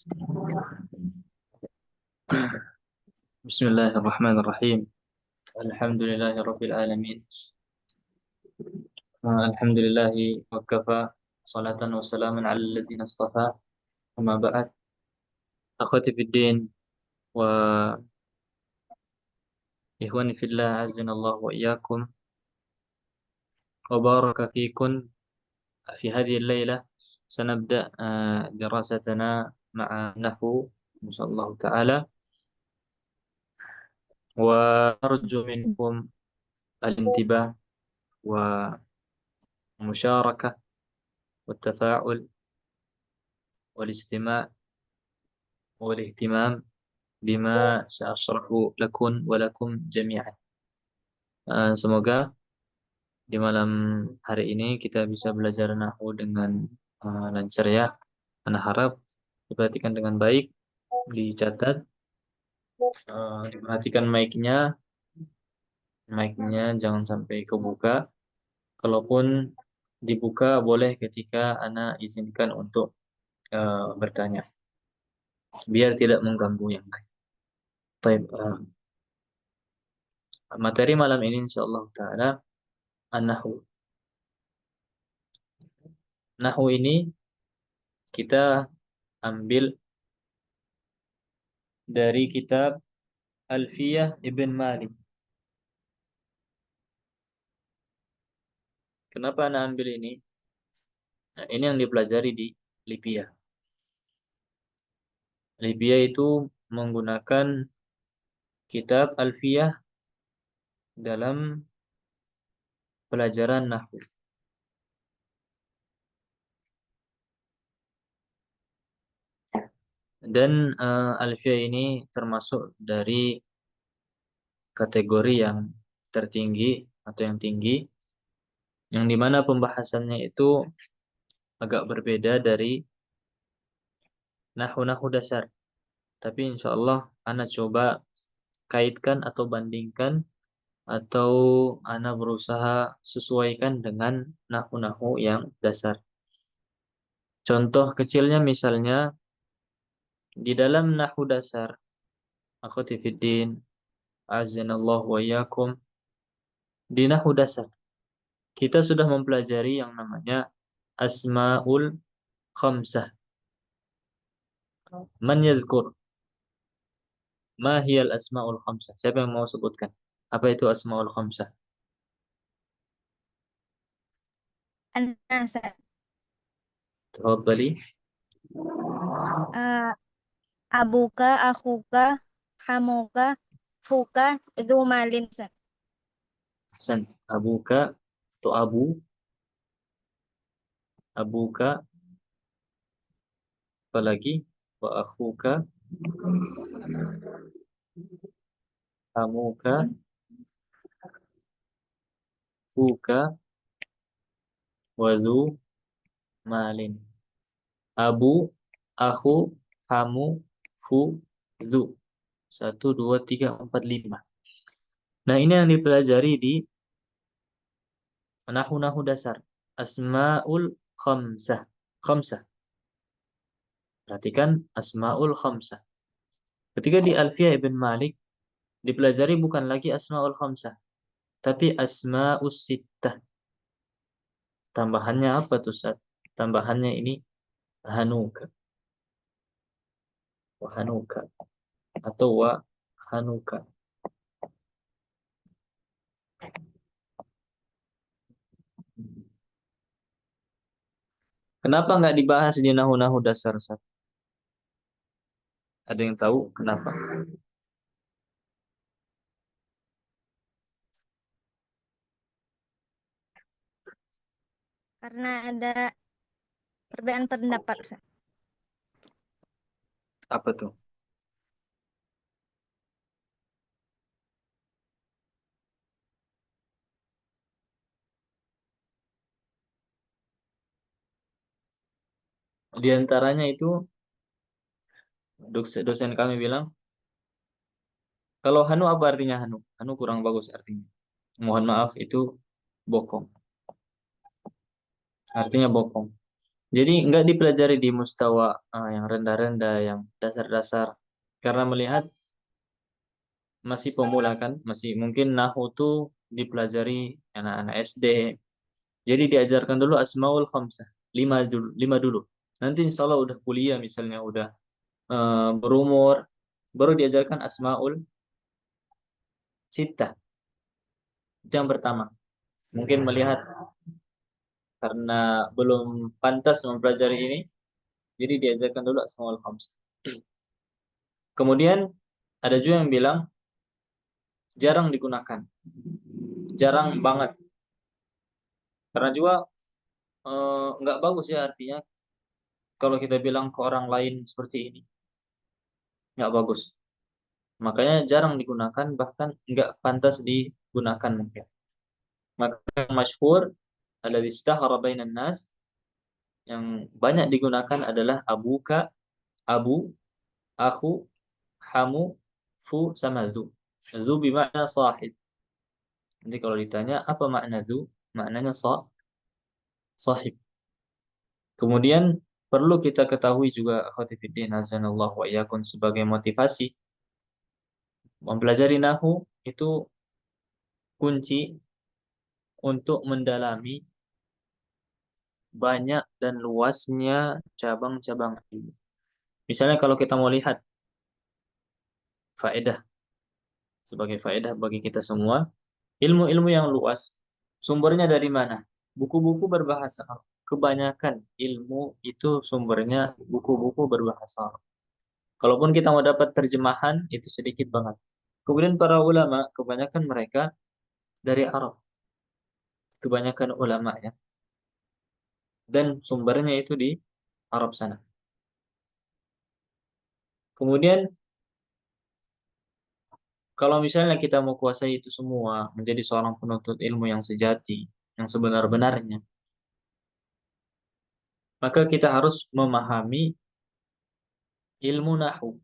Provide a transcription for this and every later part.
بسم الله الرحمن الرحيم. الحمد لله رب العالمين. الحمد لله وكفى. صلاة وسلاما على الذين اصطفى. أما بعد، أخوتي في الدين وإخواني في الله، عزنا الله وإياكم وبارك فيكم. في هذه الليلة سنبدأ دراستنا مع النحو إن شاء الله تعالى، وأرجو منكم الانتباه والمشاركة والتفاعل والاستماع والاهتمام بما سأشرح لكم ولكم جميعا. Semoga di malam hari ini kita bisa belajar nahwu dengan lancar ya. Ana harap diperhatikan dengan baik, dicatat, diperhatikan mic-nya jangan sampai kebuka. Kalaupun dibuka boleh ketika Ana izinkan untuk bertanya, biar tidak mengganggu yang lain. Baik, materi malam ini insyaallah taala an-nahwu. Nahwu ini kita ambil dari kitab Alfiyah Ibn Malik. Kenapa Anda ambil ini? Nah, ini yang dipelajari di Libya. Libya itu menggunakan kitab Alfiyah dalam pelajaran nahwu. Dan Alfiyah ini termasuk dari kategori yang tertinggi atau yang tinggi, yang dimana pembahasannya itu agak berbeda dari nahwu-nahwu dasar. Tapi insya Allah Ana coba kaitkan atau bandingkan atau Ana berusaha sesuaikan dengan nahwu-nahwu yang dasar. Contoh kecilnya misalnya di dalam nahwu dasar, akhwati fiddin, azanallahu wa iyyakum, di nahwu dasar kita sudah mempelajari yang namanya asmaul khamsah. Man yazkur ma hiyal asmaul khamsah? Siapa yang mau sebutkan? Apa itu asmaul khamsah? الناس. Tafadhali. Abuka, akuka, hamuka, fuka, itu malin. Hasan. Abuka atau abuka, apalagi wa akhuka, hamuka, fuka, wazu malin. Abu, aku, hamu, fu, zu. 1, 2, 3, 4, 5. Nah, ini yang dipelajari di nahwu-nahwu dasar. Asmaul khamsah. Khamsah. Perhatikan asmaul khamsah. Ketika di Alfiyah Ibn Malik dipelajari bukan lagi asmaul khamsah, tapi asmaus sittah. Tambahannya apa tuh, Ustaz? Tambahannya ini hanuka. Wa hanuka atau wa hanuka. Kenapa nggak dibahas di nahu-nahu dasar, Ustaz? Ada yang tahu kenapa? Karena ada perbedaan pendapat. Apa tuh? Di antaranya itu dosen kami bilang, kalau hanu apa artinya hanu? Hanu kurang bagus artinya. Mohon maaf itu bokong. Artinya bokong. Jadi nggak dipelajari di mustawa yang rendah-rendah, yang dasar-dasar. Karena melihat masih pemula kan, masih mungkin nahu tuh dipelajari anak-anak SD. Jadi diajarkan dulu asmaul khamsah, lima dulu. Nanti insya Allah udah kuliah misalnya udah berumur, baru diajarkan asmaul sittah. Itu yang pertama. Mungkin melihat karena belum pantas mempelajari ini, jadi diajarkan dulu asmaul khamsah. Kemudian ada juga yang bilang jarang digunakan, jarang banget. Karena juga nggak bagus ya artinya kalau kita bilang ke orang lain seperti ini, nggak bagus. Makanya jarang digunakan, bahkan nggak pantas digunakan mungkin. Maka yang masyhur alladzi ishtahara bainan nas yang banyak digunakan adalah abuka, abu, aku, hamu, fu sama zu. Zu bermakna sahib. Jadi kalau ditanya apa makna zu, maknanya sahib. Kemudian perlu kita ketahui juga akhwati fiddin azanallahu wa iyyakum sebagai motivasi mempelajari nahu itu kunci untuk mendalami banyak dan luasnya cabang-cabang ilmu. Misalnya kalau kita mau lihat faedah sebagai faedah bagi kita semua, ilmu-ilmu yang luas sumbernya dari mana? Buku-buku berbahasa Arab. Kebanyakan ilmu itu sumbernya buku-buku berbahasa Arab. Kalaupun kita mau dapat terjemahan itu sedikit banget. Kemudian para ulama kebanyakan mereka dari Arab. Kebanyakan ulamanya dan sumbernya itu di Arab sana. Kemudian kalau misalnya kita mau kuasai itu semua, menjadi seorang penuntut ilmu yang sejati, yang sebenar-benarnya, maka kita harus memahami ilmu nahu,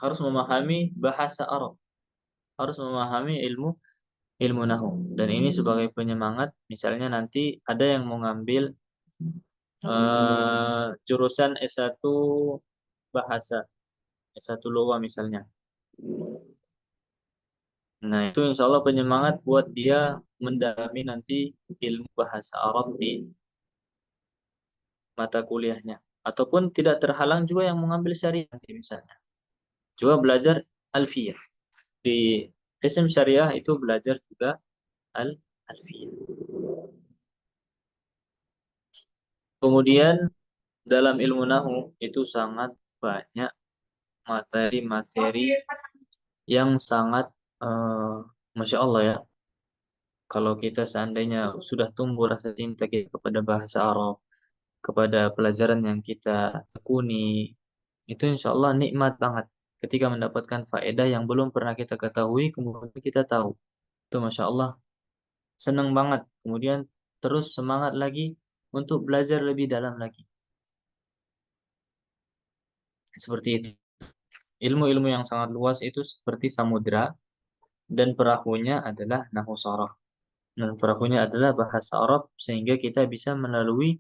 harus memahami bahasa Arab, harus memahami ilmu ilmu nahu. Dan ini sebagai penyemangat, misalnya nanti ada yang mau ngambil jurusan S1 bahasa, S1 lugah misalnya. Nah, itu insya Allah penyemangat buat dia mendalami nanti ilmu bahasa Arab di mata kuliahnya. Ataupun tidak terhalang juga yang mengambil syariah nanti misalnya. Juga belajar alfiyah. Di SM syariah itu belajar juga alfiyah. Kemudian dalam ilmu nahu itu sangat banyak materi-materi yang sangat Masya Allah ya. Kalau kita seandainya sudah tumbuh rasa cinta kita kepada bahasa Arab, kepada pelajaran yang kita tekuni, itu insya Allah nikmat banget ketika mendapatkan faedah yang belum pernah kita ketahui, kemudian kita tahu. Itu Masya Allah, senang banget. Kemudian terus semangat lagi untuk belajar lebih dalam lagi. Seperti itu. Ilmu-ilmu yang sangat luas itu seperti samudra, dan perahunya adalah nahu sharaf. Dan perahunya adalah bahasa Arab, sehingga kita bisa melalui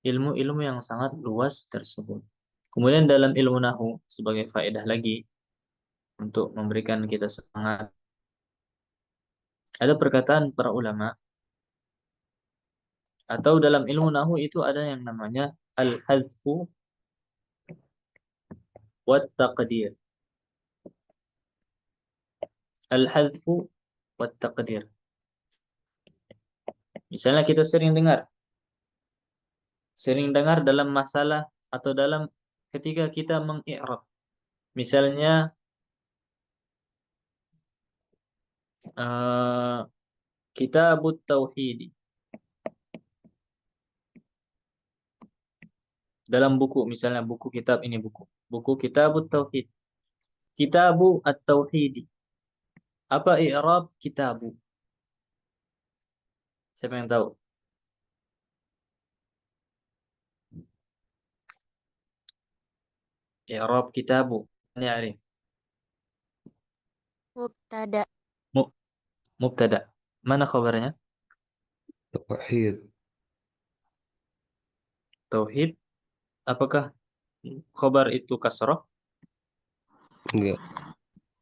ilmu-ilmu yang sangat luas tersebut. Kemudian dalam ilmu nahu, sebagai faedah lagi, untuk memberikan kita semangat, ada perkataan para ulama, atau dalam ilmu nahu itu ada yang namanya al-hadfu wa taqdir. Al-hadfu wa taqdir. Misalnya kita sering dengar dalam masalah atau dalam ketika kita mengi'rab. Misalnya uh, kitabut tauhid. Dalam buku, misalnya buku kitab ini buku kitabut tauhid. Kitabu at-tauhid. Apa i'rab kitabu? Siapa yang tahu? I'rab kitabu. Ini Arif. Mubtada. Mu- Mubtada. Mana khabarnya? Tauhid. Tauhid, apakah khobar itu kasroh? Enggak.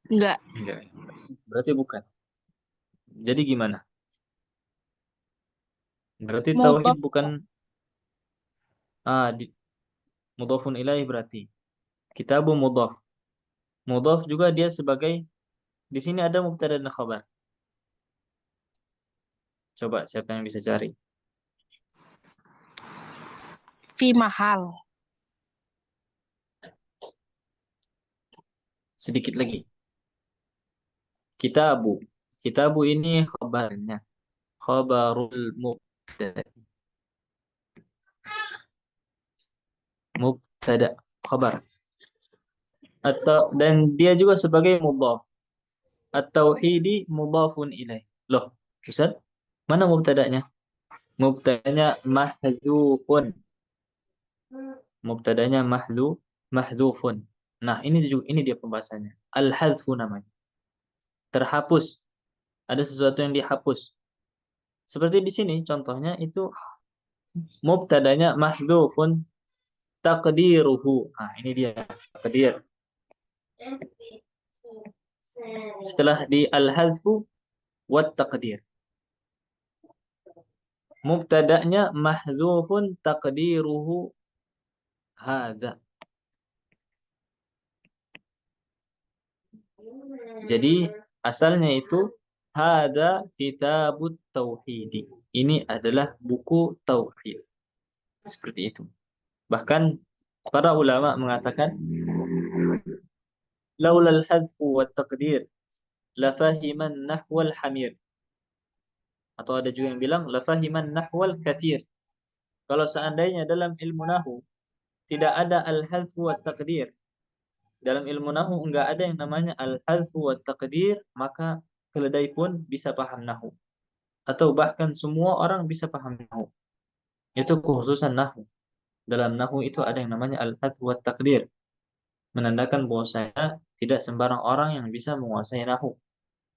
Enggak. Enggak. Berarti bukan. Jadi gimana? Berarti tauhid Mudhaf. bukan di mudhafun ilaih berarti. Kitabu mudhaf. Mudhaf juga dia sebagai di sini ada mubtada dan khabar. Coba siapa yang bisa cari? Fi mahal. Sedikit lagi. Kitabu. Kitabu ini khabarnya. Khabarul mubtada. Mubtada. Khabar. Atau dan dia juga sebagai mudhaf. At-tauhidi mudhafun ilaih. Loh, Ustaz, mana mubtadanya? Mubtadanya mahdzufun. Mubtadanya mahdzufun. Nah, ini dia pembahasannya. Al-hadzfu namanya. Terhapus. Ada sesuatu yang dihapus. Seperti di sini contohnya itu mubtadanya mahdzufun taqdiruhu. Nah, ini dia takdir. Setelah di al-hadzfu wat taqdir. Mubtada'nya mahdzufun taqdiruhu hadza. Jadi asalnya itu hadza kitabut tauhidi. Ini adalah buku tauhid. Seperti itu. Bahkan para ulama mengatakan laulal hadzfu wat taqdir la fahiman nahwal hamir. Atau ada juga yang bilang la fahiman nahwal kathir. Kalau seandainya dalam ilmu nahwu tidak ada al-hadzfu wat taqdir, dalam ilmu nahwu enggak ada yang namanya al-hadzfu wat taqdir, maka keledai pun bisa paham nahwu. Atau bahkan semua orang bisa paham nahwu. Itu kekhususan nahwu. Dalam nahwu itu ada yang namanya al-hadzfu wat taqdir, menandakan bahwasanya tidak sembarang orang yang bisa menguasai nahwu.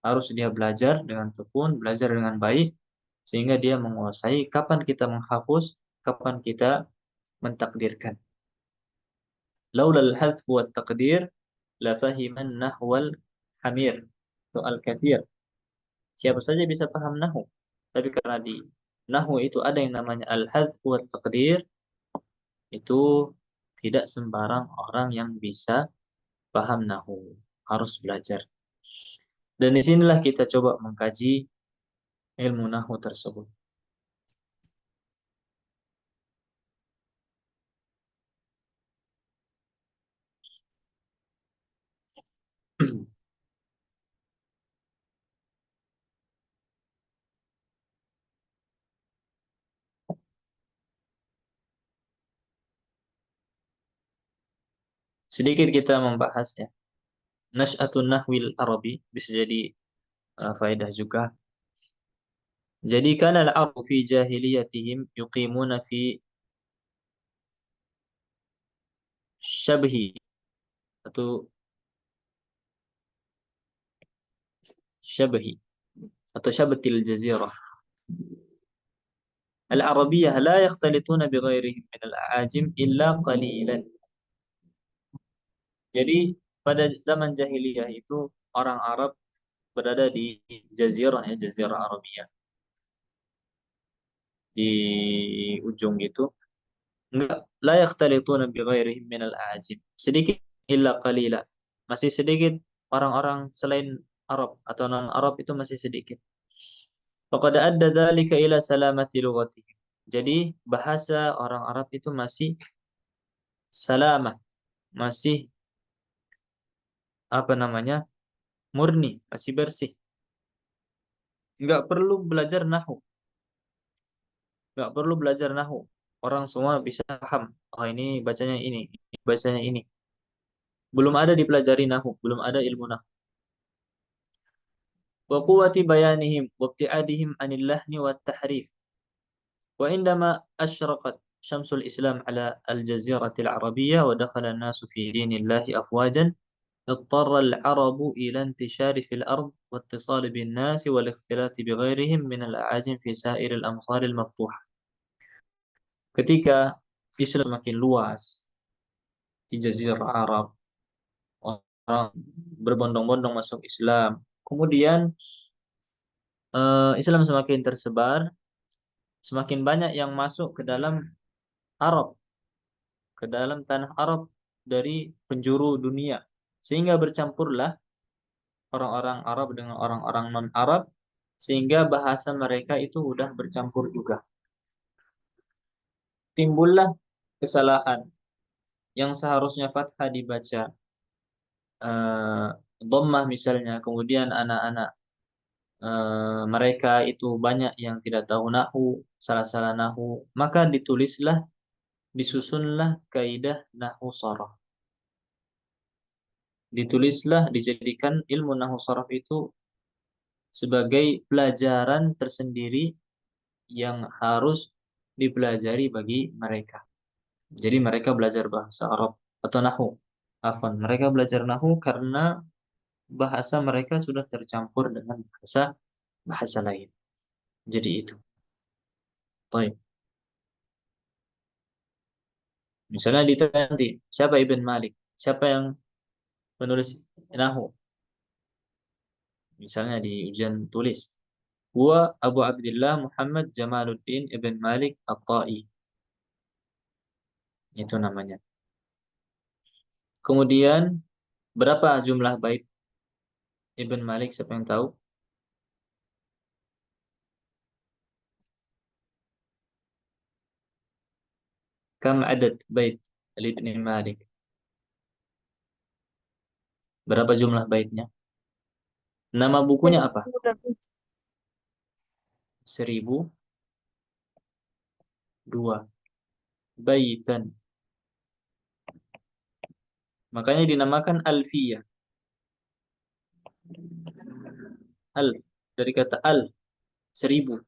Harus dia belajar dengan tekun, belajar dengan baik, sehingga dia menguasai kapan kita menghapus, kapan kita mentakdirkan. Laulal hadzfu wat taqdir la fahiman nahwal hamir. Itu al-kathir. Siapa saja bisa paham nahwu. Tapi karena di nahwu itu ada yang namanya al-hadzfu wat taqdir, itu tidak sembarang orang yang bisa paham nahwu. Harus belajar. Dan disinilah kita coba mengkaji ilmu nahwu tersebut. Sedikit kita membahas ya. Nash'atun nahwil arabi bisa jadi faedah juga. Jadi kana al-arabu fi jahiliyatihim yuqimuna fi syabhi atau syabhi atau syabtil jazirah al-arabiyyah la yakhtalituna bighairihim min al-a'ajim illa qalilan. Jadi pada zaman jahiliyah itu orang Arab berada di jazirah ya, jazirah Arabia. Di ujung itu enggak la yakhtalituna bighairihim min al-a'ajim. Sedikit illa qalila. Masih sedikit orang-orang selain Arab atau non-Arab itu masih sedikit. Faqad adda dzalika ila salamati lughatihim. Jadi bahasa orang Arab itu masih salamah, masih apa namanya? Murni, masih bersih. Enggak perlu belajar nahwu, enggak perlu belajar nahwu. Orang semua bisa paham. Oh ini bacanya ini bacanya ini. Belum ada dipelajari nahwu, belum ada ilmu nahwu. Wa quwwati bayanihim wa ibtiadihim anil lahni wat tahrif. وعندما أشرقت شمس الإسلام على الجزيرة العربية ودخل الناس في دين الله أفواجا اضطر العرب إلى انتشار في الأرض واتصال بالناس والاختلاط بغيرهم من الأعاجم في سائر الأمصار المفتوحة. Ketika Islam semakin luas di Jazirah Arab, orang berbondong-bondong masuk Islam. Kemudian Islam semakin tersebar, semakin banyak yang masuk ke dalam Arab, ke dalam tanah Arab dari penjuru dunia, sehingga bercampurlah orang-orang Arab dengan orang-orang non-Arab, sehingga bahasa mereka itu udah bercampur juga. Timbullah kesalahan yang seharusnya fathah dibaca dhammah misalnya, kemudian anak-anak mereka itu banyak yang tidak tahu nahu, salah-salah nahu, maka disusunlah kaidah nahu sharaf. Ditulislah, dijadikan ilmu nahu sharaf itu sebagai pelajaran tersendiri yang harus dipelajari bagi mereka. Jadi mereka belajar bahasa Arab atau nahu. Afwan, mereka belajar nahu karena bahasa mereka sudah tercampur dengan bahasa lain. Jadi itu. Baik. Misalnya ditanya nanti, siapa Ibn Malik? Siapa yang menulis nahu? Misalnya di ujian tulis. Huwa Abu Abdullah Muhammad Jamaluddin Ibn Malik At-Ta'i. Itu namanya. Kemudian berapa jumlah bait Ibn Malik? Siapa yang tahu? Kam adad bait Ibn Malik? Berapa jumlah baitnya? Nama bukunya apa? 1002 baitan. Makanya dinamakan Alfiyah. Alf, dari kata al, 1000.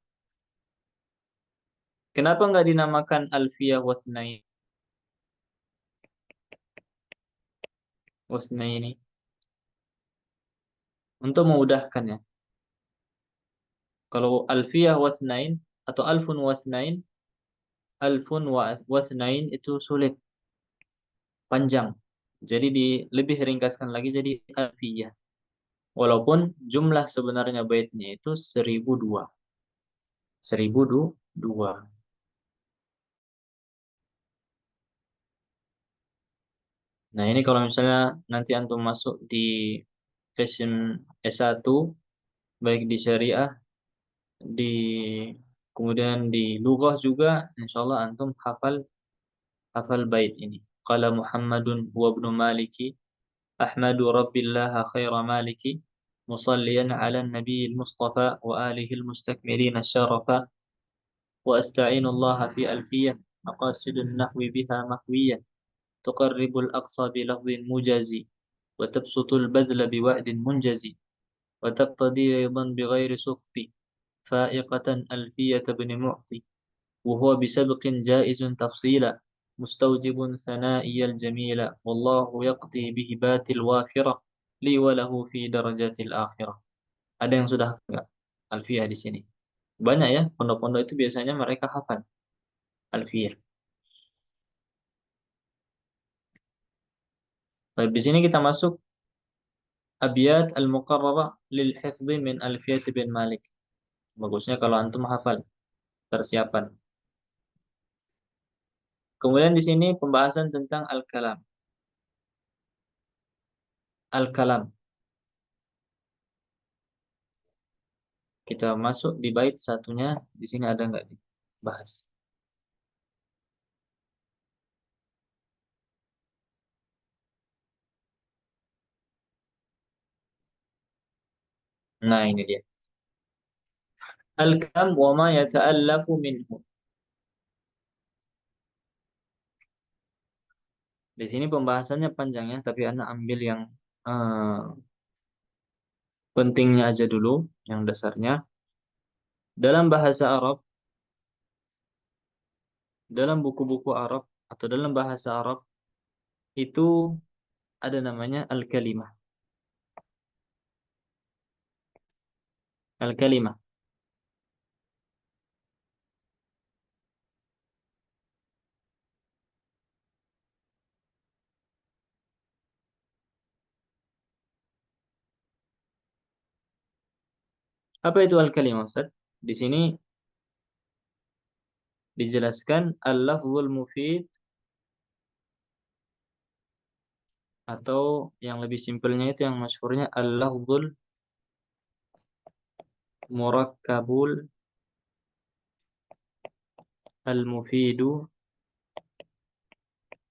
Kenapa nggak dinamakan Alfiyah Wasnaini? Untuk memudahkan ya. Kalau Alfiyah Wasnain atau Alfun Wasnain itu sulit, panjang. Jadi lebih ringkaskan lagi jadi Alfiyah. Walaupun jumlah sebenarnya baitnya itu 1002. 1002. Nah, ini kalau misalnya nanti antum masuk di fashion S1, baik di syariah, di kemudian di lughah juga, insyaallah antum hafal bait ini. Qala Muhammadun huwa ibnu Maliki, Ahmadu Rabbillaha khaira Maliki, musalliyan ala nabiyil Mustafa wa alihi al-mustakmirin syarafa, wa asta'inu Allah fi alfiyah, maqasidun nahwi biha mahwiyah, tuqarribul aqsa bilafdhin mujazi, wa tabsutul badla biwa'din munjazi, wa taqtadi aydan bighairi sukhti, فائقة ألفية بن معطي، وهو بسبق جائز تفصيلا، مستوجب ثنائي الجميل، والله يقضي بهبات الوافرة لي وله في درجات الآخرة. Ada yang sudah hafal Alfiyah di sini? Banyak ya, pondok-pondok itu biasanya mereka hafal Alfiyah. Baik, di sini kita masuk Abiyat al-Muqarrarah lil Hifdhi min Alfiyat bin Malik. Bagusnya kalau antum hafal, persiapan. Kemudian di sini pembahasan tentang al-kalam. Al-kalam. Kita masuk di bait satunya, di sini ada nggak dibahas? Nah, ini dia. Al-kalam wa ma yata'allafu minhu. Di sini pembahasannya panjang ya, tapi anak ambil yang pentingnya aja dulu, yang dasarnya. Dalam bahasa Arab, dalam buku-buku Arab atau dalam bahasa Arab itu ada namanya al-kalimah. Al-kalimah. Apa itu al-kalimah, Ustaz? Di sini dijelaskan al-lafzul mufid, atau yang lebih simpelnya itu yang masyhurnya al-lafzul murakkabul al-mufidu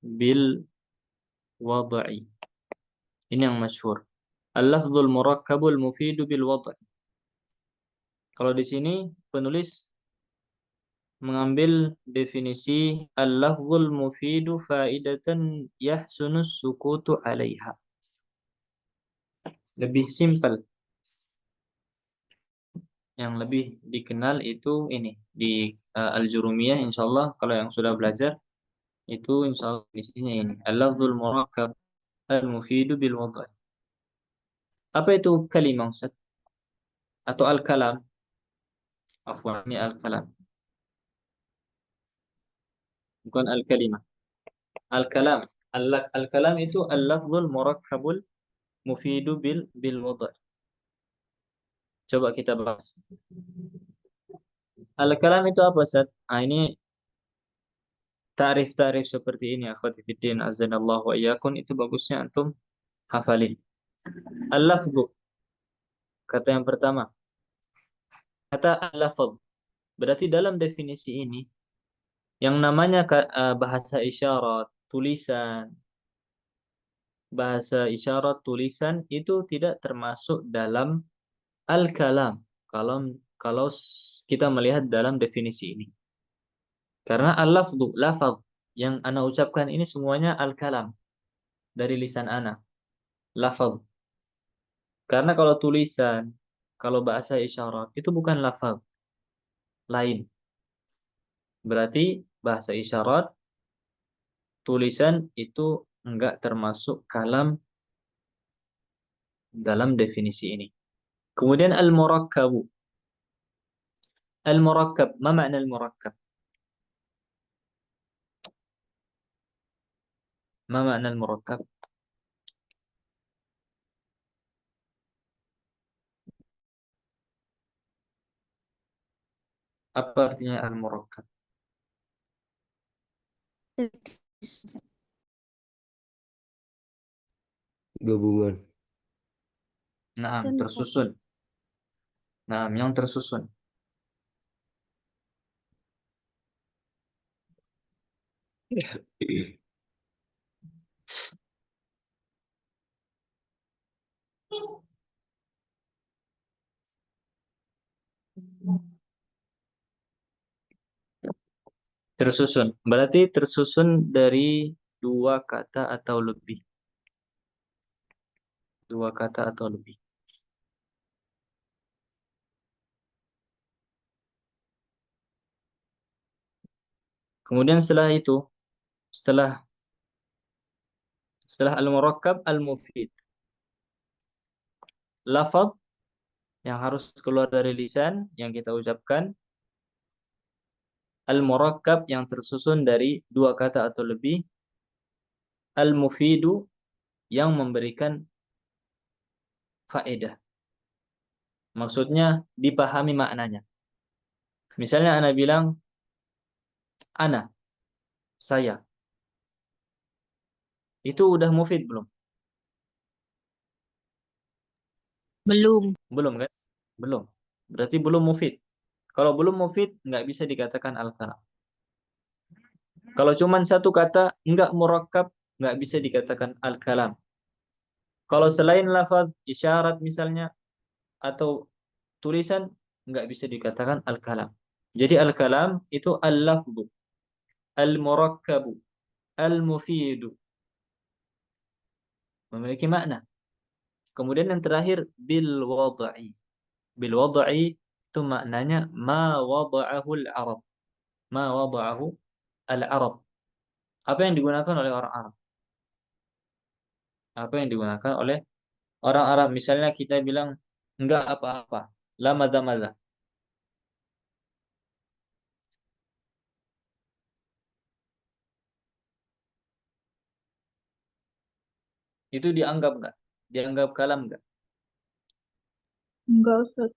bil wad'i. Ini yang masyhur. Al-lafzul murakkabul mufidu bil wad'i. Kalau di sini penulis mengambil definisi al-lafzul mufidu faidatan yahsunus sukutu 'alaiha. Lebih simpel. Yang lebih dikenal itu ini di Al-Jurumiyah, insyaallah kalau yang sudah belajar itu insyaallah definisinya ini. Al-lafzul murakkab al-mufidu bil wad'i. Apa itu kalimah, Ustaz? Atau al-kalam? Afwan, ini al-kalam. Bukan al-kalimah. Al-kalam. Al-kalam itu al-lafzul murakkabul mufidu bil wad'i. Coba kita bahas. Al-kalam itu apa, Ustaz? Ini tarif-tarif seperti ini, akhwati fiddin azanallahu wa iyyakum, itu bagusnya antum hafalin. Al-lafzu, kata yang pertama. Kata al-lafz. Berarti dalam definisi ini, yang namanya bahasa isyarat, tulisan, bahasa isyarat, tulisan itu tidak termasuk dalam al-kalam. Kalau kita melihat dalam definisi ini. Karena al-lafzu, lafaz yang ana ucapkan ini semuanya al-kalam dari lisan ana, lafaz. Karena kalau tulisan, kalau bahasa isyarat itu bukan lafaz, lain. Berarti bahasa isyarat, tulisan itu enggak termasuk kalam dalam definisi ini. Kemudian al-murakkabu. Al-murakkab, ma makna al-murakkab? Ma makna al-murakkab? Apa artinya al-murakkab? Gabungan. Nah, tersusun. Nah, yang tersusun. Tersusun. Berarti tersusun dari dua kata atau lebih. Dua kata atau lebih. Kemudian setelah itu, setelah al-murakkab, al-mufid. Lafaz yang harus keluar dari lisan yang kita ucapkan, al-murakkab yang tersusun dari dua kata atau lebih, al-mufidu yang memberikan faedah. Maksudnya dipahami maknanya. Misalnya ana bilang ana, saya. Itu udah mufid belum? Belum. Belum kan? Belum. Berarti belum mufid. Kalau belum mufid nggak bisa dikatakan al-kalam. Kalau cuma satu kata nggak murakkab nggak bisa dikatakan al-kalam. Kalau selain lafaz isyarat misalnya atau tulisan nggak bisa dikatakan al-kalam. Jadi al-kalam itu al-lafzu, al-murakkabu, al-mufidu. Memiliki makna. Kemudian yang terakhir bil wad'i. Bil wad'i itu maknanya ma wada'ahu al-Arab. Ma wada'ahu al-Arab. Apa yang digunakan oleh orang Arab? Apa yang digunakan oleh orang Arab? Misalnya kita bilang enggak apa-apa. La madza madza. Itu dianggap nggak? Dianggap kalam nggak? Enggak, Ustaz.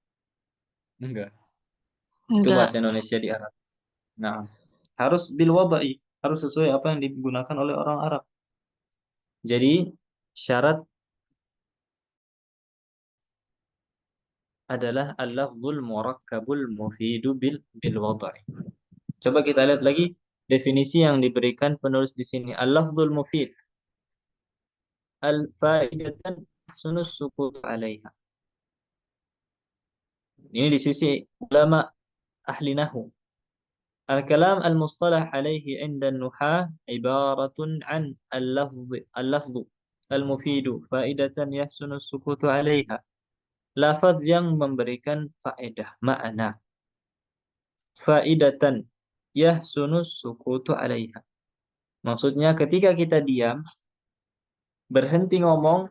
Enggak. Itu Enggak. bahasa Indonesia di Arab. Nah, harus bil wada'i, harus sesuai apa yang digunakan oleh orang Arab. Jadi syarat adalah al-lafzul murakkabul mufidu bil wada'i. Coba kita lihat lagi definisi yang diberikan penulis di sini. Al-lafzul mufid al-faidatan sunus sukut 'alaiha. Ini di sisi ulama ahli nahwu. Al-kalam al-mustalah alaihi 'inda an-nuhah ibaratun 'an al-lafz al-mufidu faidatan yahsunu sukutu 'alaiha. Lafaz yang memberikan faedah, makna. Faidatan yahsunu sukutu 'alaiha. Maksudnya ketika kita diam, berhenti ngomong,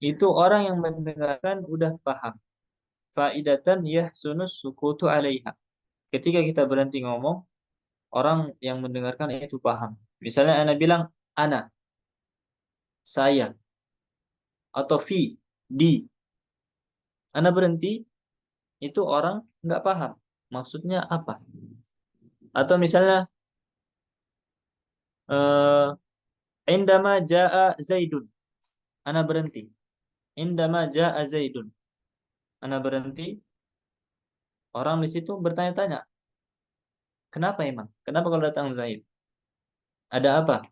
itu orang yang mendengarkan udah paham. Faidatan yahsunus sukutu 'alaiha. Ketika kita berhenti ngomong, orang yang mendengarkan itu paham. Misalnya ana bilang ana, saya, atau fi, di. Ana berhenti, itu orang nggak paham. Maksudnya apa? Atau misalnya eh indama jaa Zaidun. Ana berhenti. Indama jaa Zaidun. Ana berhenti, orang di situ bertanya-tanya, kenapa emang? Kenapa kalau datang Zaid? Ada apa?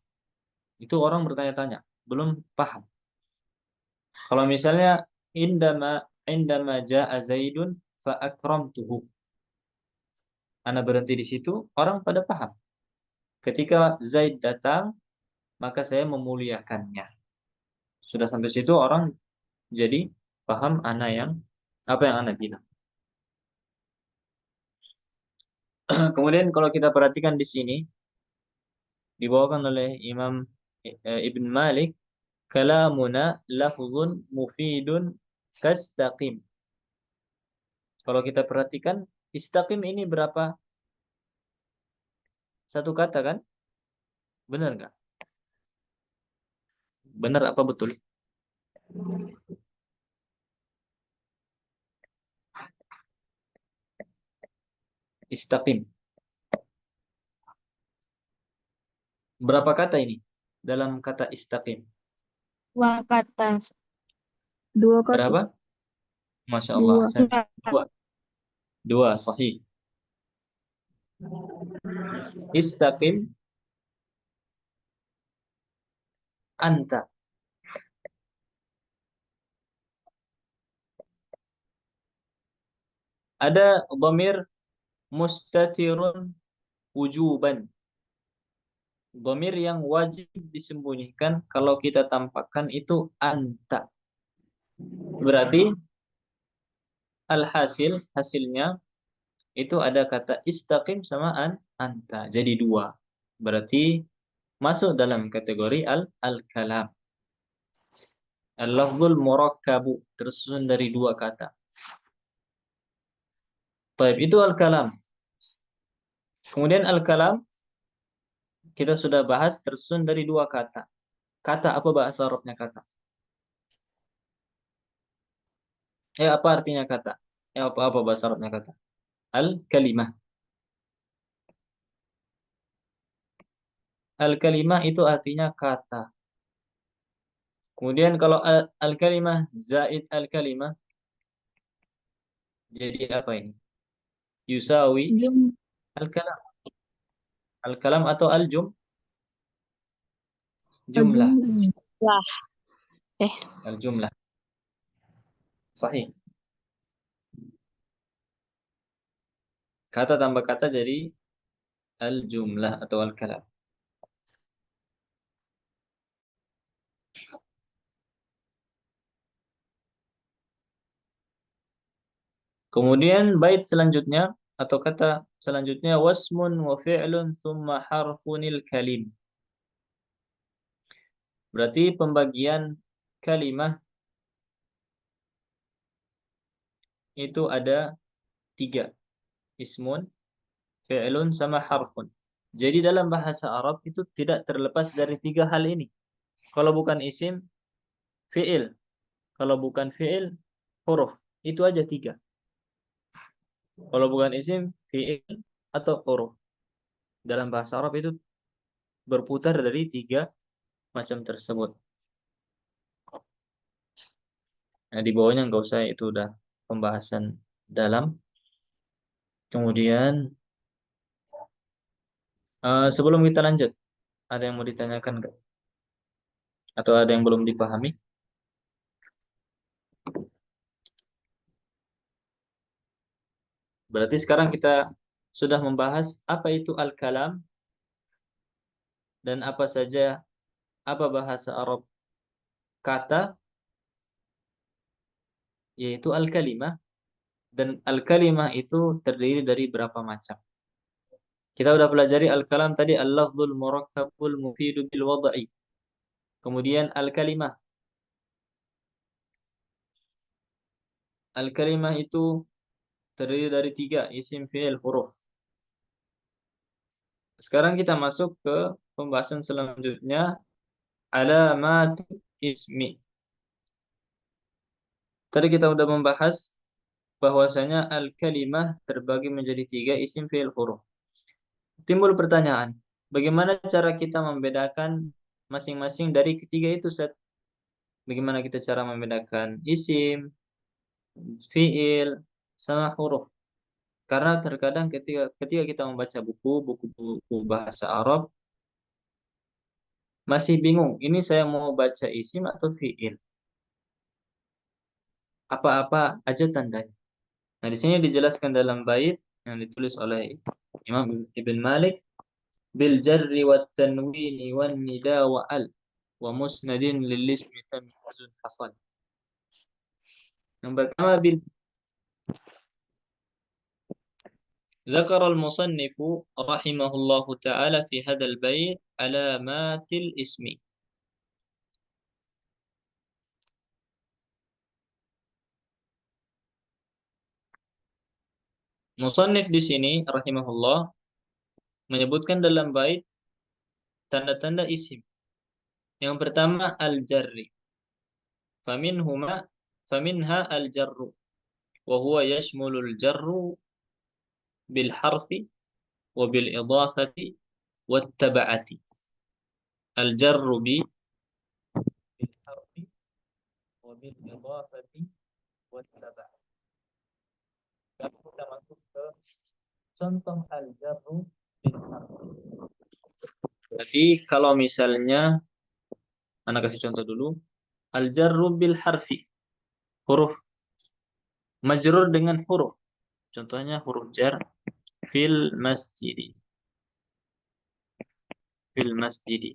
Itu orang bertanya-tanya, belum paham. Kalau misalnya indama jaa Zaidun fa akramtuhu. Ana berhenti di situ, orang pada paham. Ketika Zaid datang, maka saya memuliakannya. Sudah sampai situ orang jadi paham apa yang ana bilang. Kemudian kalau kita perhatikan di sini dibawakan oleh Imam Ibn Malik, kalamuna lafzun mufidun kastaqim. Kalau kita perhatikan, istaqim ini berapa? Satu kata kan? Benar nggak? Benar apa betul? Istaqim. Berapa kata ini dalam kata istaqim? Dua kata. Dua kata. Berapa? Masya Allah. Dua. Dua. Dua, sahih. Istaqim anta. Ada dhamir mustatirun wujuban. Dhamir yang wajib disembunyikan kalau kita tampakkan itu anta. Berarti hasilnya itu ada kata istaqim sama anta. Jadi dua. Berarti masuk dalam kategori al-kalam. Al-lafzul murakkabu tersusun dari dua kata. Baik, itu al-kalam. Kemudian al-kalam kita sudah bahas tersusun dari dua kata. Kata apa bahasa Arabnya kata? Apa artinya kata? Apa bahasa Arabnya kata? Al-kalimah. Al-kalimah itu artinya kata. Kemudian kalau al-kalimah zaid al-kalimah jadi apa ini? Yusawi Jum. al-kalam. Al-kalam atau jumlah. Jumlah. Al-jumlah. Sahih. Kata tambah kata jadi al-jumlah atau al-kalam. Kemudian bait selanjutnya atau kata selanjutnya wasmun wa fi'lun thumma harfunil kalim. Berarti pembagian kalimah itu ada 3. Ismun, fi'lun, sama harfun. Jadi dalam bahasa Arab itu tidak terlepas dari 3 hal ini. Kalau bukan isim, fi'il. Kalau bukan fi'il, huruf. Itu aja 3. Kalau bukan isim, fi'il, atau huruf. Dalam bahasa Arab itu berputar dari 3 macam tersebut. Nah, di bawahnya nggak usah, itu udah pembahasan dalam. Kemudian sebelum kita lanjut, ada yang mau ditanyakan nggak? Atau ada yang belum dipahami? Berarti sekarang kita sudah membahas apa itu al-kalam dan apa bahasa Arab kata, yaitu al-kalimah, dan al-kalimah itu terdiri dari berapa macam. Kita sudah pelajari al-kalam tadi, al-lafzul murakkabul mufidu bil wad'i. Kemudian al-kalimah. Al-kalimah itu terdiri dari 3, isim, fi'il, huruf. Sekarang kita masuk ke pembahasan selanjutnya, alamat ismi. Tadi kita sudah membahas bahwasanya al-kalimah terbagi menjadi 3, isim, fi'il, huruf. Timbul pertanyaan, bagaimana cara kita membedakan masing-masing dari ketiga itu, Ustaz? Bagaimana kita cara membedakan isim, fi'il, sama huruf? Karena terkadang ketika kita membaca buku bahasa Arab, masih bingung, ini saya mau baca isim atau fi'il? Apa-apa aja tandanya. Nah, di sini dijelaskan dalam bait yang ditulis oleh Imam Ibn Malik, bil jarri wat tanwini wan nida wa al wa musnadin lil ismi tamyizun hasal. Yang pertama, ذكر المصنف رحمه الله تعالى في هذا البيت علامات الاسم. Musannif di sini rahimahullah menyebutkan dalam bait tanda-tanda isim. Yang pertama al-jarri. Faminha al-jarru wa huwa yashmulul jarru bil harfi wa bil idafati wat tab'ati. Al-jarru bil harfi wa bil idafati wat tab'ati. Kita masuk ke contoh al-jarru bil harfi. Jadi kalau misalnya, anak kasih contoh dulu. Al-jarru bil harfi, huruf majrur dengan huruf. Contohnya huruf jar, fil masjidi. Fil masjidi.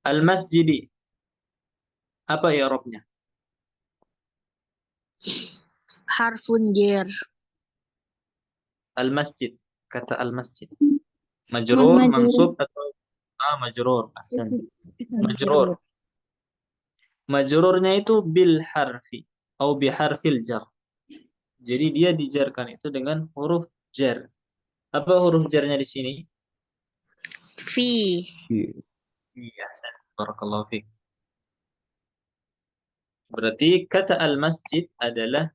Al-masjidi, apa ya robnya? Harfun jer. Al-masjid, kata al-masjid. Majrur, mansub, atau majrur. Ahsan. Majrur. Majrurnya itu bil harfi atau bi harfil jar. Jadi dia dijarkan itu dengan huruf jar. Apa huruf jarnya di sini? Fi. Iya, barakallahu fiik. Berarti kata al-masjid adalah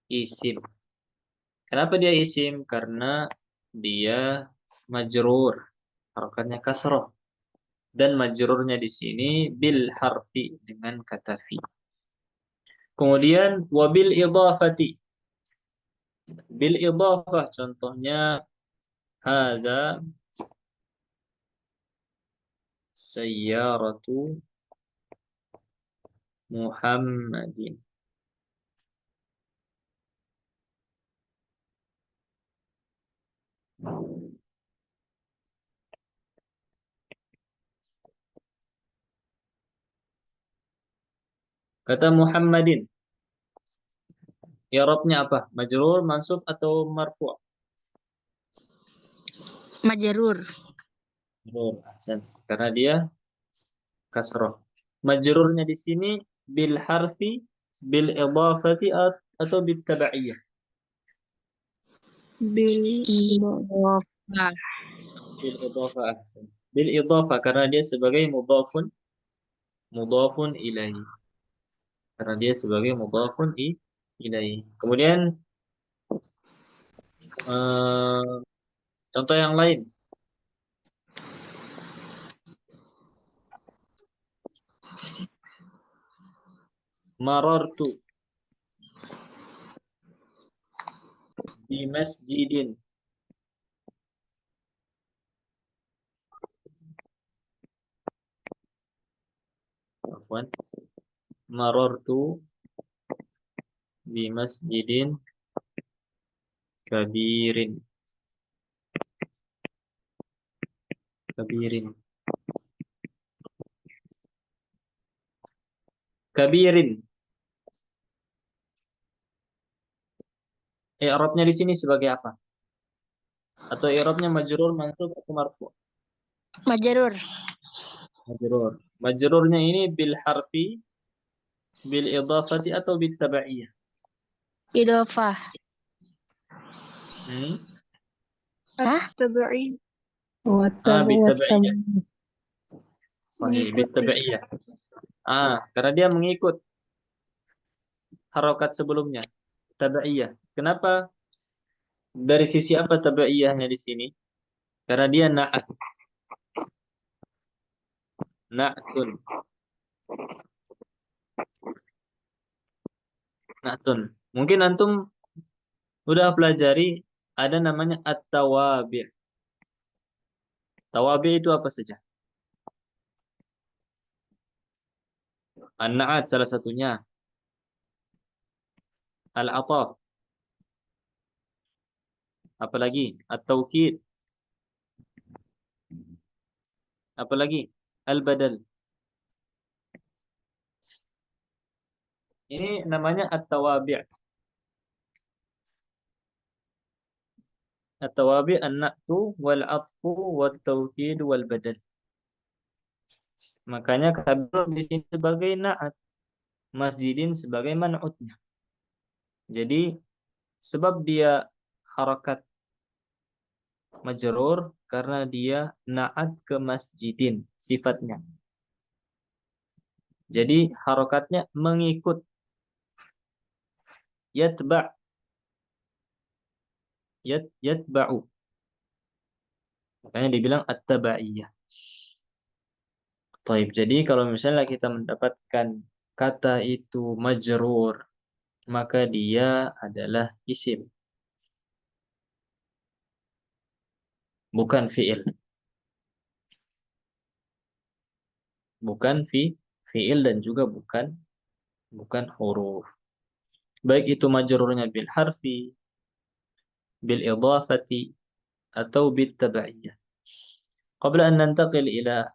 isim. Kenapa dia isim? Karena dia majrur, harokatnya kasroh. Dan majrurnya di sini bil harfi, dengan kata fi. Kemudian wabil idafati. Bil idafah contohnya hadza sayyaratu Muhammadin. Kata Muhammadin, i'rabnya apa? Majrur, mansub, atau marfu'? Majarur. Majrur, ahsan. Karena dia kasroh. Majrurnya di sini bil harfi, bil idhafati atau bil tabaiyah. Idhofah. Bil idhafah. Bil idhafah karena dia sebagai mudhafun ilaih. Karena dia sebagai mudhafun ilaih. Kemudian contoh yang lain. Marartu di masjidin. Afwan. Marartu di masjidin kabirin. Kabirin. Kabirin. I'rabnya di sini sebagai apa? Atau i'rabnya majrur, mansub atau marfu'? Majrur. Majrur. Majrurnya ini bil harfi, bil idhafati atau bil tabaiyah? Idhofah. Hah? Tabai. Bil tabaiyah. Sahih, bil tabaiyah. Karena dia mengikut harokat sebelumnya. Tabaiyah. Kenapa? Dari sisi apa tabaiyahnya di sini? Karena dia na'at. Na'tun. Na'tun. Mungkin antum udah pelajari ada namanya at-tawabi'. Tawabi' itu apa saja? An-na'at salah satunya. Al-ataf. Apalagi? At-taukid. Apalagi? Al-badal. Ini namanya at-tawabi'. At-tawabi' an-na'tu wal-atfu wat-taukid wal-badal. Makanya kabir di sini sebagai na'at, masjidin sebagai man'utnya. Jadi sebab dia harakat majrur karena dia na'at ke masjidin sifatnya. Jadi harakatnya mengikut yatba' yatba'u. Makanya dibilang at-tabaiyah. Taib. Jadi kalau misalnya kita mendapatkan kata itu majrur, maka dia adalah isim, bukan fi'il. Bukan fi'il dan juga bukan huruf. Baik itu majrurnya bil harfi, bil idhafati atau bit tabaiyah. Qabla an nantaqil ila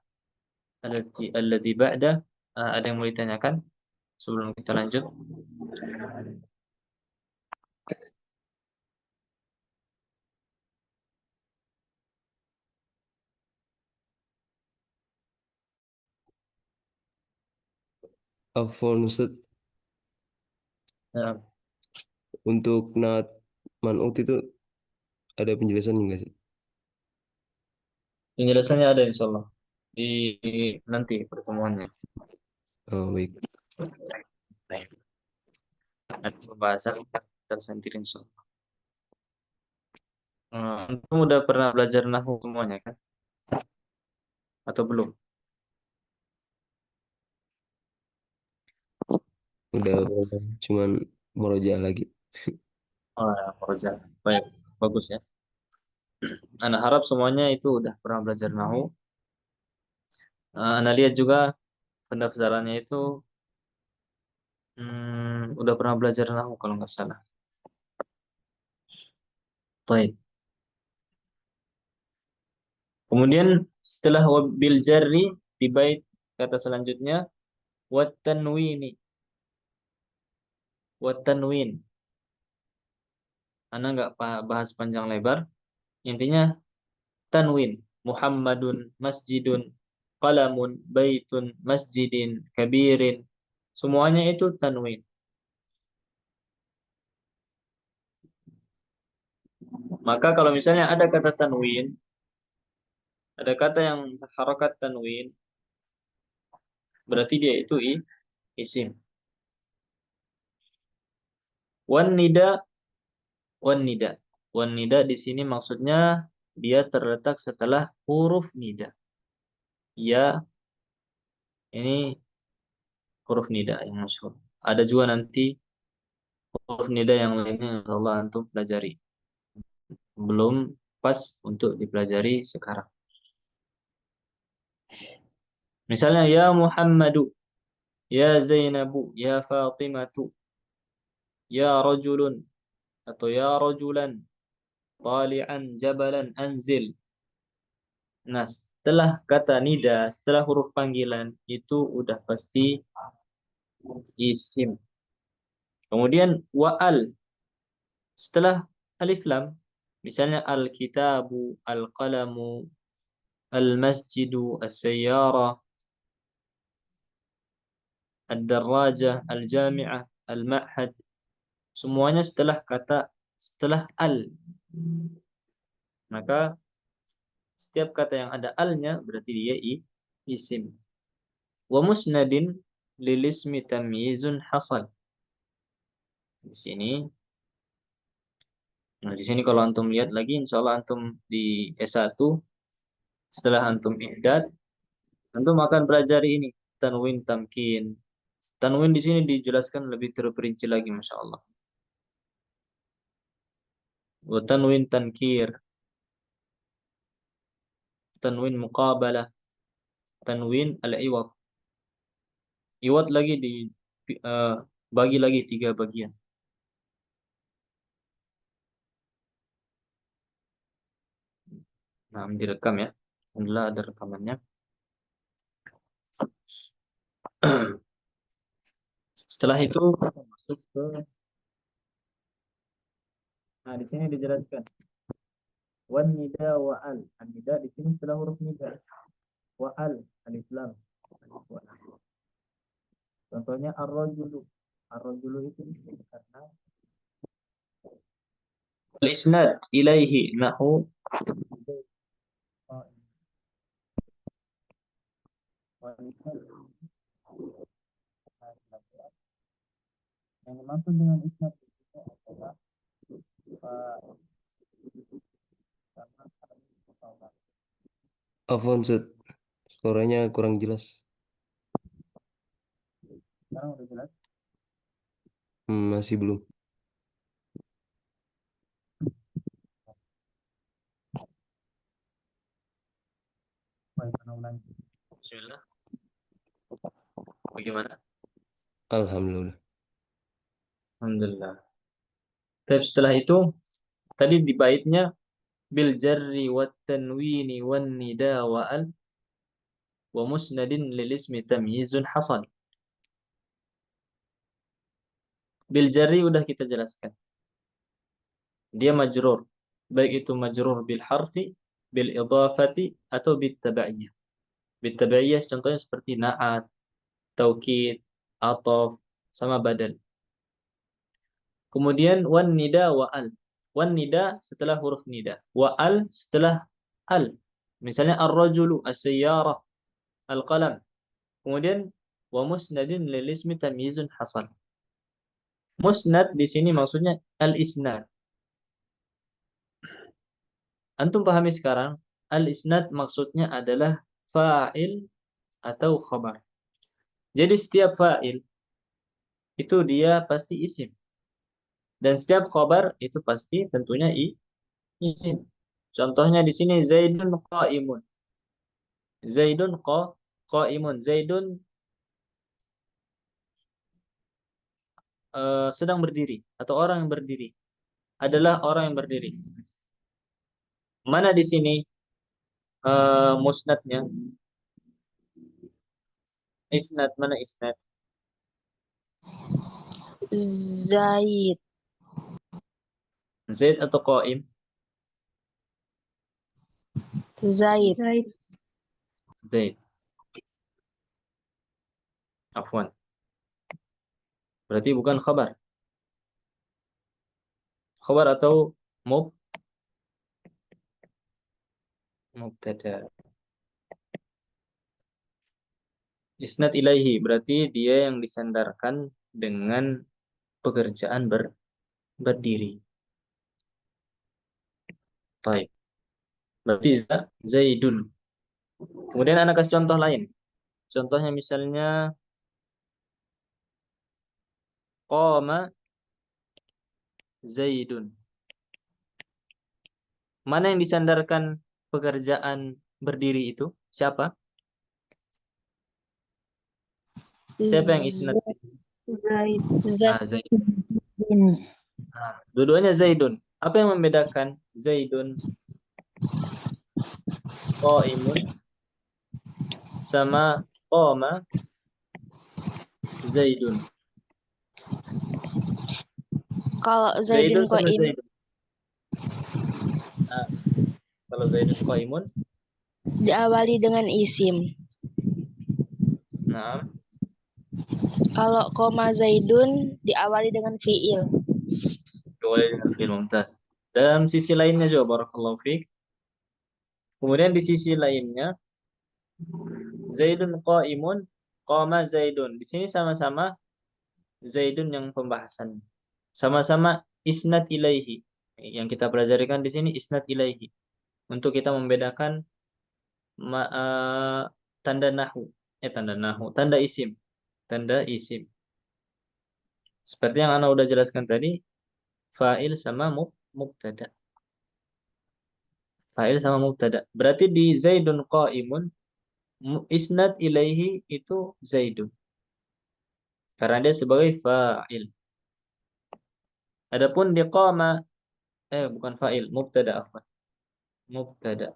alladhi ba'da, ada yang mau ditanyakan sebelum kita lanjut? Afwan Ustaz, Nah, untuk naat man'ut itu ada penjelasan enggak sih? penjelasannya ada insyaallah di nanti pertemuannya. Oh, baik. Baik. Ada pembahasan tersendiri insyaallah. Antum udah pernah belajar nahwu semuanya kan? Atau belum? Udah cuman murojaah lagi. Oh, ya, Roja. Baik, bagus ya. Anak harap semuanya itu udah pernah belajar nahwu. Anak lihat juga pendaftarannya itu udah pernah belajar nahwu kalau nggak salah. Baik. Kemudian setelah bil jarri di bait kata selanjutnya wat tanwini. Wat tanwin. Anak nggak bahas panjang lebar. Intinya tanwin. Muhammadun, masjidun, qalamun, baitun, masjidin, kabirin. Semuanya itu tanwin. Maka kalau misalnya ada kata tanwin, ada kata yang harokat tanwin, berarti dia itu isim. Wan nida, wan nida. Wan nida di sini maksudnya dia terletak setelah huruf nida. Ya, ini huruf nida yang masyhur. Ada juga nanti huruf nida yang lainnya yang insyaallah antum pelajari. Belum pas untuk dipelajari sekarang. Misalnya ya Muhammadu, ya Zainabu, ya Fatimatu, ya rajulun atau ya rajulan, tali'an jabalan anzil. Nah, setelah kata nida, setelah huruf panggilan itu udah pasti isim. Kemudian wa'al setelah alif lam, misalnya al-kitabu, al-qalamu, al-masjidu, as-sayyarah, ad-darrajah, al-jami'ah, al-ma'had. Semuanya setelah al. Maka setiap kata yang ada alnya berarti dia isim. Wa musnadin lil ismi tamyizun hasal. Di sini, nah di sini kalau antum lihat lagi, insyaallah antum di S1 setelah antum ihdad, antum akan belajar ini tanwin tamkin. Tanwin di sini dijelaskan lebih terperinci lagi, masya Allah. Wa tanwin tankir, tanwin muqabalah, tanwin al-iwad. Iwad lagi eh, bagi lagi 3 bagian. Nah, direkam ya. Alhamdulillah ada rekamannya. Setelah itu kita masuk ke, nah di sini dijelaskan wan nida wa al. An nida di sini setelah huruf nida. Wa al alif lam. Contohnya ar-rajulu. Ar-rajulu itu karena al-isnad ilaihi nahu yang dimaksud dengan isnad itu adalah Afwan, Ustaz. Suaranya kurang jelas. sekarang udah jelas. Masih belum. Bismillah. Bagaimana? Alhamdulillah. Alhamdulillah. Tapi setelah itu tadi di baitnya bil jarri wat tanwini wan nida wa al wa musnadin lil ismi tamyizun hasal. Bil jarri udah kita jelaskan. Dia majrur. Baik itu majrur bil harfi, bil idafati atau bil tabaiyah. Bil tabaiyah contohnya seperti na'at, taukid, ataf, sama badal. Kemudian wan nida wa al. Wan nida setelah huruf nida. Wa al setelah al. Misalnya ar-rajulu, as-sayyarah, al-qalam. Kemudian wa musnadin lil ismi tamyizun hasal. Musnad di sini maksudnya al-isnad. Antum pahami sekarang, al-isnad maksudnya adalah fa'il atau khabar. Jadi setiap fa'il itu dia pasti isim. Dan setiap khabar itu pasti tentunya isim. Contohnya di sini Zaidun qaimun. Zaidun qaimun. Zaidun sedang berdiri atau orang yang berdiri. Adalah orang yang berdiri. Mana di sini musnadnya? Isnad, mana isnad? Zaid. Zaid atau qaim? Zaid. Zaid. Afwan. Berarti bukan khabar. Khabar atau mubtada. Isnad ilaihi berarti dia yang disandarkan dengan pekerjaan berdiri. Baik. Berarti Zaidun. Kemudian anak kasih contoh lain. Contohnya misalnya qama Zaidun. Mana yang disandarkan pekerjaan berdiri itu? Siapa? Siapa yang isnad? Zaid. Zaidun. Nah, dua-duanya Zaidun. Apa yang membedakan Zaidun qaimun sama qama Zaidun? Kalau Zaidun Zaidun sama Qaim Zaidun. Nah, kalau Zaidun qaimun, diawali dengan isim. nah, Kalau koma Zaidun diawali dengan fiil. boleh dengan fi'il mumtaz. Dalam sisi lainnya juga barakallahu fiik. Kemudian di sisi lainnya Zaidun qaimun, qama Zaidun. Di sini sama-sama Zaidun yang pembahasannya. Sama-sama isnad ilaihi. Yang kita pelajarikan di sini isnad ilaihi. Untuk kita membedakan ma, eh, tanda nahu, tanda isim, tanda isim. Seperti yang Ana udah jelaskan tadi, fa'il sama mubtada. Fa'il sama mubtada. Berarti di Zaidun qaimun, isnad ilaihi itu Zaidun. Karena dia sebagai fa'il. Adapun di qama, bukan fa'il, mubtada afwan. Mubtada.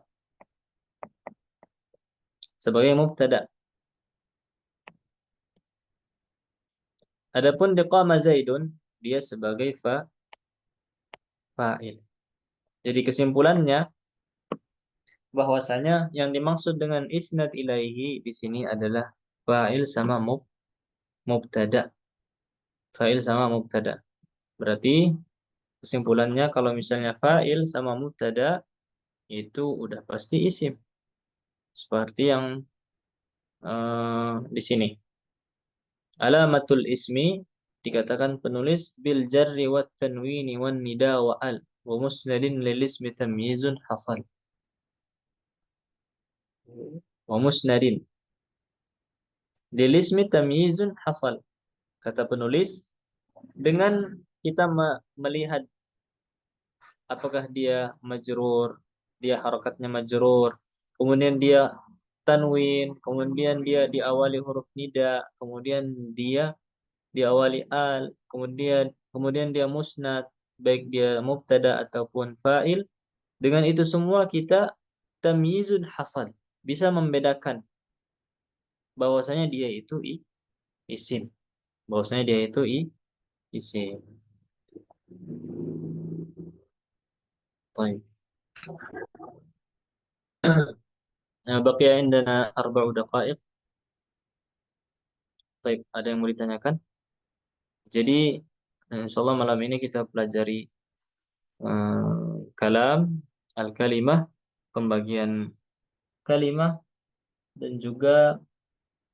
Sebagai mubtada. Adapun di qama Zaidun, dia sebagai fa'il. Jadi kesimpulannya bahwasanya yang dimaksud dengan isnad ilaihi di sini adalah fa'il sama mubtada. Fa'il sama mubtada. Berarti kesimpulannya kalau misalnya fa'il sama mubtada itu udah pasti isim. Seperti yang di sini. Alamatul ismi dikatakan penulis bil jarri wat tanwini wan nida wa al wa musnadin lil ismi tamyizun hasal. Wa musnadin lil ismi tamyizun hasal. Kata penulis dengan kita melihat apakah dia majrur, dia harokatnya majrur, kemudian dia tanwin, kemudian dia diawali huruf nida, kemudian dia diawali al, kemudian dia musnad, baik dia mubtada ataupun fa'il. Dengan itu semua kita tamyizun hasal, bisa membedakan bahwasanya dia itu isim, bahwasanya dia itu isim. Baik. Baqiya indana arba'u daqaiq. Baik, ada yang mau ditanyakan? Jadi, insya Allah malam ini kita pelajari kalam, al-kalimah, pembagian kalimah, dan juga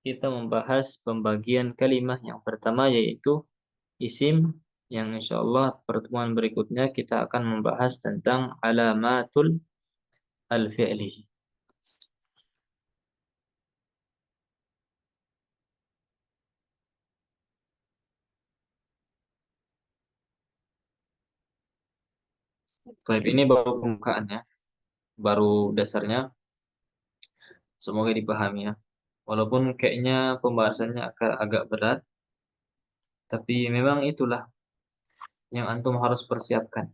kita membahas pembagian kalimah yang pertama yaitu isim, yang insya Allah pertemuan berikutnya kita akan membahas tentang alamatul al-fi'li. Baik, ini baru pembukaannya, baru dasarnya. Semoga dipahami ya. Walaupun kayaknya pembahasannya agak berat, tapi memang itulah yang antum harus persiapkan.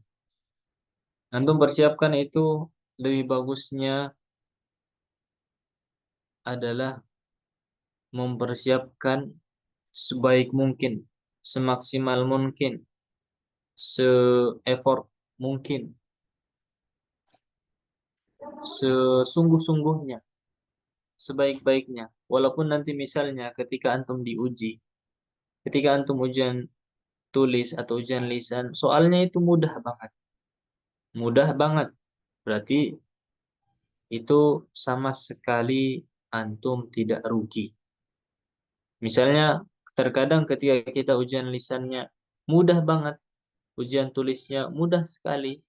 Antum persiapkan itu lebih bagusnya adalah mempersiapkan sebaik mungkin, semaksimal mungkin, se-effort mungkin, sesungguh-sungguhnya sebaik-baiknya. Walaupun nanti misalnya ketika antum diuji, ketika antum ujian tulis atau ujian lisan, soalnya itu mudah banget. Mudah banget. Berarti itu sama sekali antum tidak rugi. Misalnya terkadang ketika kita ujian lisannya mudah banget, ujian tulisnya mudah sekali,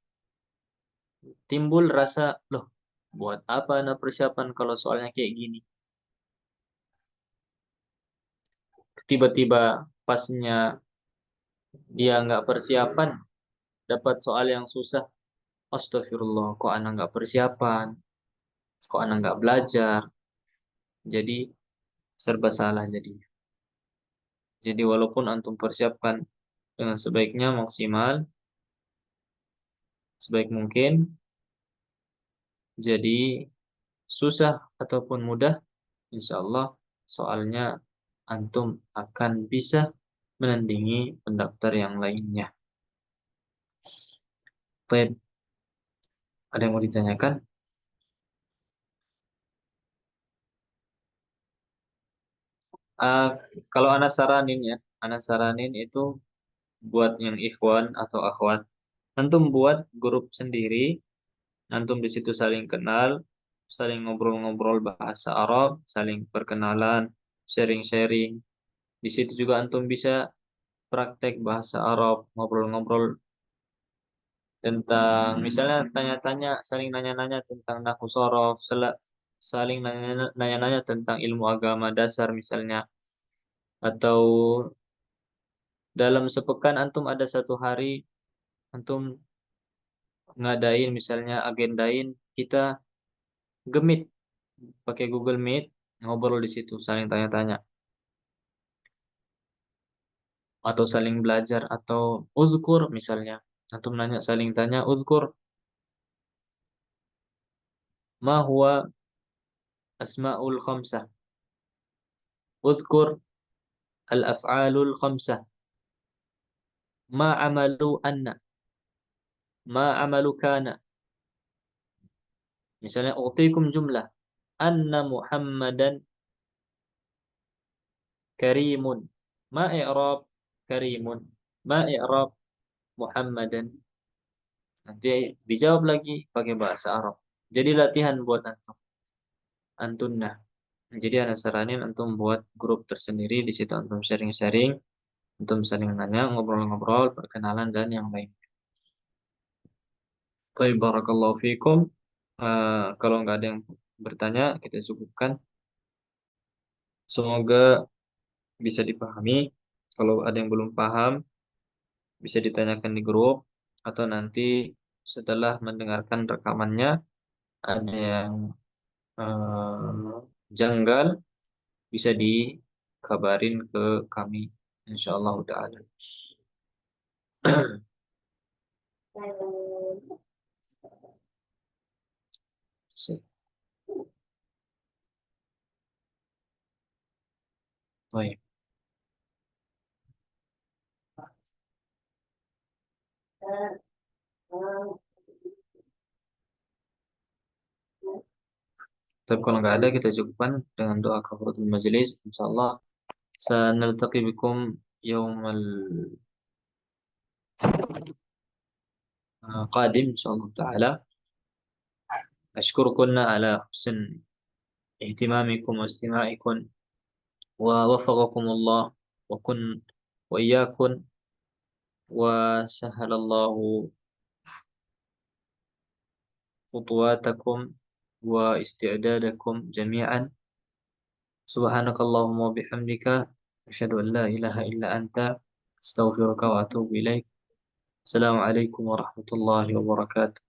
timbul rasa, loh, buat apa anda persiapan kalau soalnya kayak gini? Tiba-tiba pasnya dia nggak persiapan, dapat soal yang susah. Astagfirullah, kok anak nggak persiapan, kok anak nggak belajar, jadi serba salah jadinya. Jadi walaupun antum persiapkan dengan sebaiknya, maksimal, sebaik mungkin, jadi susah ataupun mudah, insya Allah soalnya antum akan bisa menandingi pendaftar yang lainnya. Baik, ada yang mau ditanyakan? Ah, kalau anak saranin itu buat yang ikhwan atau akhwat, antum buat grup sendiri, antum di situ saling kenal, saling ngobrol-ngobrol bahasa Arab, saling perkenalan, sharing-sharing. Di situ juga antum bisa praktek bahasa Arab, ngobrol-ngobrol tentang misalnya tanya-tanya, saling nanya-nanya tentang nahwu shorof, saling nanya-nanya tentang ilmu agama dasar misalnya, atau dalam sepekan antum ada satu hari antum ngadain misalnya agendain kita gemit pakai Google Meet, ngobrol di situ saling tanya-tanya atau saling belajar, atau uzkur misalnya antum nanya saling tanya, uzkur ma huwa asmaul khamsah, uzkur al af'alul khamsah, ma amalu anna, ma amalu kana. Misalnya utikum jumlah anna Muhammadan karimun, ma i'rab karimun, ma i'rab Muhammadan. Nanti dijawab lagi pakai bahasa Arab. Jadi latihan buat antum. Antunna. Jadi ana saranin antum buat grup tersendiri, di situ antum sharing-sharing, antum saling nanya, ngobrol-ngobrol, perkenalan dan yang lain. Baik, barakallahu fikum. Kalau nggak ada yang bertanya, kita cukupkan. Semoga bisa dipahami. Kalau ada yang belum paham, bisa ditanyakan di grup, atau nanti setelah mendengarkan rekamannya ada yang janggal, bisa dikabarin ke kami, insyaallah taala. Sip. Baik. Tapi kalau nggak ada, kita cukupkan dengan doa kafaratul majelis. Insyaallah sanaltaqi bikum yaumal qadim insyaallah taala. Ashkurukunna ala husn ihtimamikum wa istima'ikum, wa waffaqakumullah wa kun wa iyyakum, wa sahalallahu khutuwatakum wa isti'dadakum jami'an. Subhanakallahumma wa bihamdika asyhadu an la ilaha illa anta astaghfiruka wa atubu ilaik. Assalamualaikum warahmatullahi wabarakatuh.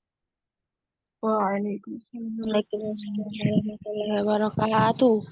Waalaikumsalam warahmatullahi wabarakatuh.